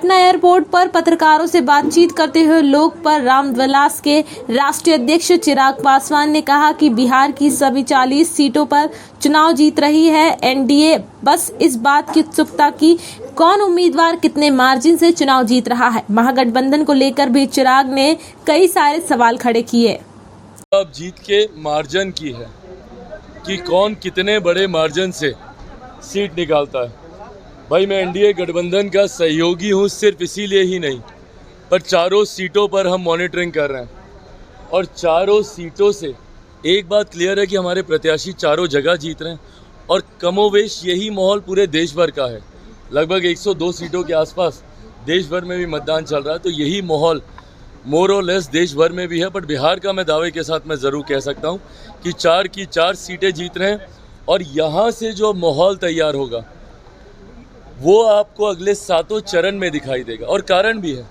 Patna airport पर पत्रकारों से बातचीत करते हुए लोकपाल रामविलास के राष्ट्रीय अध्यक्ष चिराग पासवान ने कहा कि बिहार की सभी 40 सीटों पर चुनाव जीत रही है एनडीए। बस इस बात की उत्सुकता की कौन उम्मीदवार कितने मार्जिन से चुनाव जीत रहा है। महागठबंधन को लेकर भी चिराग ने कई सारे सवाल खड़े किए। अब जीत के मार्जिन की है कि कौन कितने बड़े मार्जिन से सीट निकालता है। भाई मैं एनडीए गठबंधन का सहयोगी हूँ, सिर्फ इसीलिए ही नहीं, पर चारों सीटों पर हम मॉनिटरिंग कर रहे हैं और चारों सीटों से एक बात क्लियर है कि हमारे प्रत्याशी चारों जगह जीत रहे हैं और कमोवेश यही माहौल पूरे देश भर का है। लगभग 102 सीटों के आसपास देश भर में भी मतदान चल रहा है, तो यही माहौल मोर और लेस देश भर में भी है। बट बिहार का मैं दावे के साथ मैं ज़रूर कह सकता हूँ कि 4 की 4 सीटें जीत रहे हैं और यहाँ से जो माहौल तैयार होगा वो आपको अगले 7 चरण में दिखाई देगा। और कारण भी है,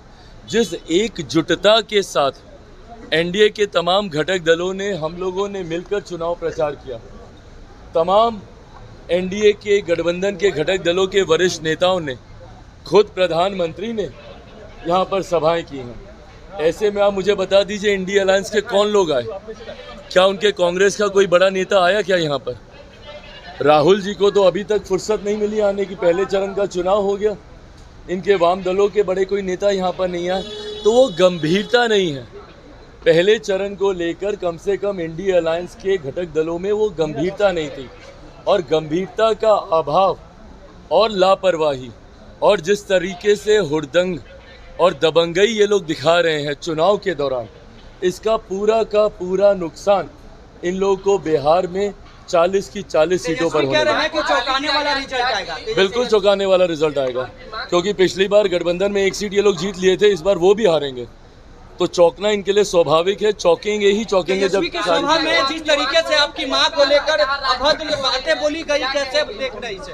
जिस एकजुटता के साथ एनडीए के तमाम घटक दलों ने, हम लोगों ने मिलकर चुनाव प्रचार किया, तमाम एनडीए के गठबंधन के घटक दलों के वरिष्ठ नेताओं ने, खुद प्रधानमंत्री ने यहाँ पर सभाएं की हैं। ऐसे में आप मुझे बता दीजिए इंडिया अलायंस के कौन लोग आए? क्या उनके कांग्रेस का कोई बड़ा नेता आया क्या यहाँ पर? राहुल जी को तो अभी तक फुर्सत नहीं मिली आने की, पहले चरण का चुनाव हो गया, इनके वाम दलों के बड़े कोई नेता यहाँ पर नहीं आए, तो वो गंभीरता नहीं है। पहले चरण को लेकर कम से कम इंडिया अलायंस के घटक दलों में वो गंभीरता नहीं थी और गंभीरता का अभाव और लापरवाही और जिस तरीके से हुड़दंग और दबंगई ये लोग दिखा रहे हैं चुनाव के दौरान, इसका पूरा का पूरा नुकसान इन लोगों को बिहार में 40 की 40 सीटों पर होने वाला है। चौंकाने वाला रिजल्ट आएगा। बिल्कुल चौंकाने वाला रिजल्ट आएगा, क्योंकि पिछली बार गठबंधन में 1 सीट ये लोग जीत लिए थे, इस बार वो भी हारेंगे, तो चौंकना इनके लिए स्वाभाविक है। चौंकेंगे ही चौंकेंगे। जब सभा में जिस तरीके से आपकी मां को लेकर अभद्र बातें बोली गई, कैसे देख रहे इसे?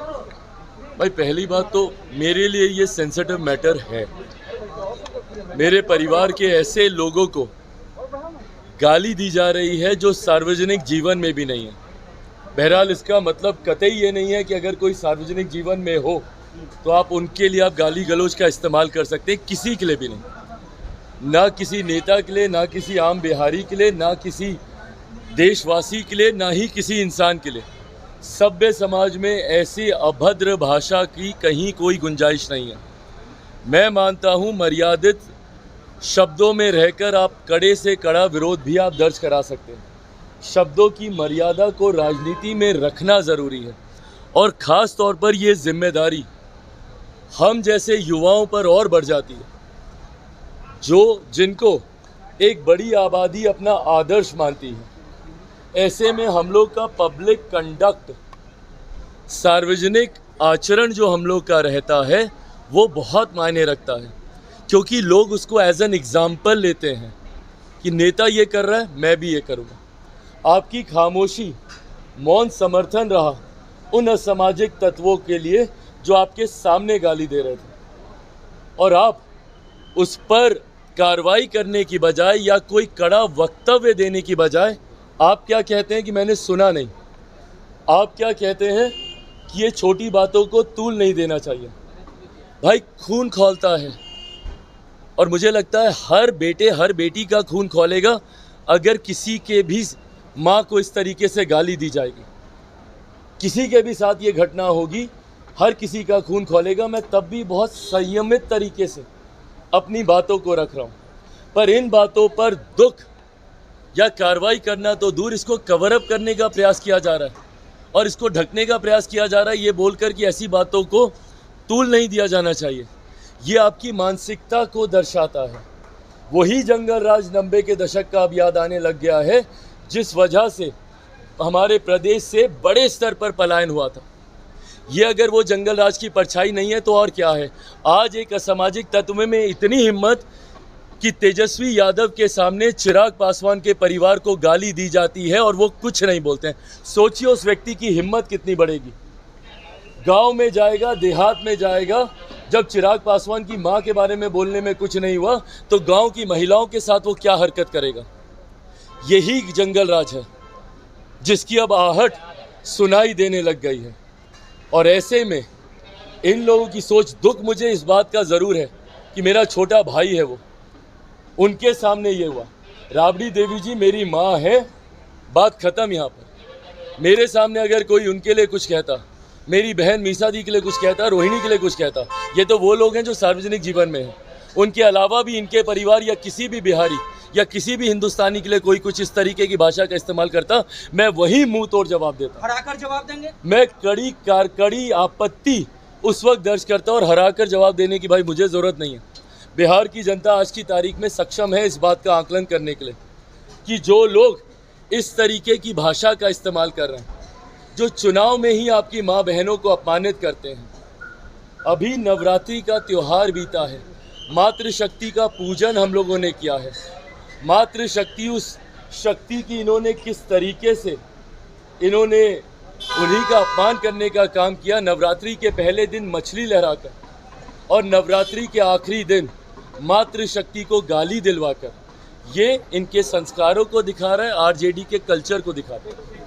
भाई पहली बात तो मेरे लिए ये सेंसिटिव मैटर है। मेरे परिवार के ऐसे लोगों को गाली दी जा रही है जो सार्वजनिक जीवन में भी नहीं है। बहरहाल इसका मतलब कतई ये नहीं है कि अगर कोई सार्वजनिक जीवन में हो तो आप उनके लिए आप गाली गलौज का इस्तेमाल कर सकते हैं, किसी के लिए भी नहीं। ना किसी नेता के लिए, ना किसी आम बिहारी के लिए, ना किसी देशवासी के लिए, ना ही किसी इंसान के लिए। सभ्य समाज में ऐसी अभद्र भाषा की कहीं कोई गुंजाइश नहीं है। मैं मानता हूँ मर्यादित शब्दों में रहकर आप कड़े से कड़ा विरोध भी आप दर्ज करा सकते हैं। शब्दों की मर्यादा को राजनीति में रखना ज़रूरी है और ख़ास तौर पर ये जिम्मेदारी हम जैसे युवाओं पर और बढ़ जाती है, जिनको एक बड़ी आबादी अपना आदर्श मानती है। ऐसे में हम लोग का पब्लिक कंडक्ट, सार्वजनिक आचरण जो हम लोग का रहता है वो बहुत मायने रखता है, क्योंकि लोग उसको एज एन एग्जाम्पल लेते हैं कि नेता ये कर रहा है मैं भी ये करूँगा। आपकी खामोशी, मौन समर्थन रहा उन असामाजिक तत्वों के लिए जो आपके सामने गाली दे रहे थे, और आप उस पर कार्रवाई करने की बजाय या कोई कड़ा वक्तव्य देने की बजाय आप क्या कहते हैं कि मैंने सुना नहीं। आप क्या कहते हैं कि ये छोटी बातों को तूल नहीं देना चाहिए। भाई खून खौलता है और मुझे लगता है हर बेटे हर बेटी का खून खौलेगा अगर किसी के भी माँ को इस तरीके से गाली दी जाएगी। किसी के भी साथ ये घटना होगी, हर किसी का खून खौलेगा। मैं तब भी बहुत संयमित तरीके से अपनी बातों को रख रहा हूँ, पर इन बातों पर दुख या कार्रवाई करना तो दूर, इसको कवर अप करने का प्रयास किया जा रहा है और इसको ढकने का प्रयास किया जा रहा है ये बोलकर कि ऐसी बातों को तूल नहीं दिया जाना चाहिए। ये आपकी मानसिकता को दर्शाता है। वही जंगल राज 90 के दशक का अब याद आने लग गया है, जिस वजह से हमारे प्रदेश से बड़े स्तर पर पलायन हुआ था। ये अगर वो जंगल राज की परछाई नहीं है तो और क्या है? आज एक असामाजिक तत्व में इतनी हिम्मत कि तेजस्वी यादव के सामने चिराग पासवान के परिवार को गाली दी जाती है और वो कुछ नहीं बोलते हैं। सोचिए उस व्यक्ति की हिम्मत कितनी बढ़ेगी। गांव में जाएगा, देहात में जाएगा, जब चिराग पासवान की मां के बारे में बोलने में कुछ नहीं हुआ तो गांव की महिलाओं के साथ वो क्या हरकत करेगा। यही जंगल राज है जिसकी अब आहट सुनाई देने लग गई है। और ऐसे में इन लोगों की सोच, दुख मुझे इस बात का ज़रूर है कि मेरा छोटा भाई है वो, उनके सामने ये हुआ। राबड़ी देवी जी मेरी माँ है, बात ख़त्म। यहाँ पर मेरे सामने अगर कोई उनके लिए कुछ कहता, मेरी बहन मीसा दी के लिए कुछ कहता, रोहिणी के लिए कुछ कहता, ये तो वो लोग हैं जो सार्वजनिक जीवन में हैं। उनके अलावा भी इनके परिवार या किसी भी बिहारी या किसी भी हिंदुस्तानी के लिए कोई कुछ इस तरीके की भाषा का इस्तेमाल करता, मैं वही मुंह तोड़ जवाब देता। हराकर जवाब देंगे? मैं कड़ी आपत्ति उस वक्त दर्ज करता और हराकर जवाब देने की भाई मुझे ज़रूरत नहीं है। बिहार की जनता आज की तारीख में सक्षम है इस बात का आकलन करने के लिए कि जो लोग इस तरीके की भाषा का इस्तेमाल कर रहे हैं, जो चुनाव में ही आपकी माँ बहनों को अपमानित करते हैं। अभी नवरात्रि का त्यौहार बीता है, मातृशक्ति का पूजन हम लोगों ने किया है। मातृशक्ति, उस शक्ति की इन्होंने किस तरीके से इन्होंने उन्हीं का अपमान करने का काम किया। नवरात्रि के पहले दिन मछली लहराकर और नवरात्रि के आखिरी दिन मातृशक्ति को गाली दिलवाकर, ये इनके संस्कारों को दिखा रहा है, आरजेडी के कल्चर को दिखा रहा है।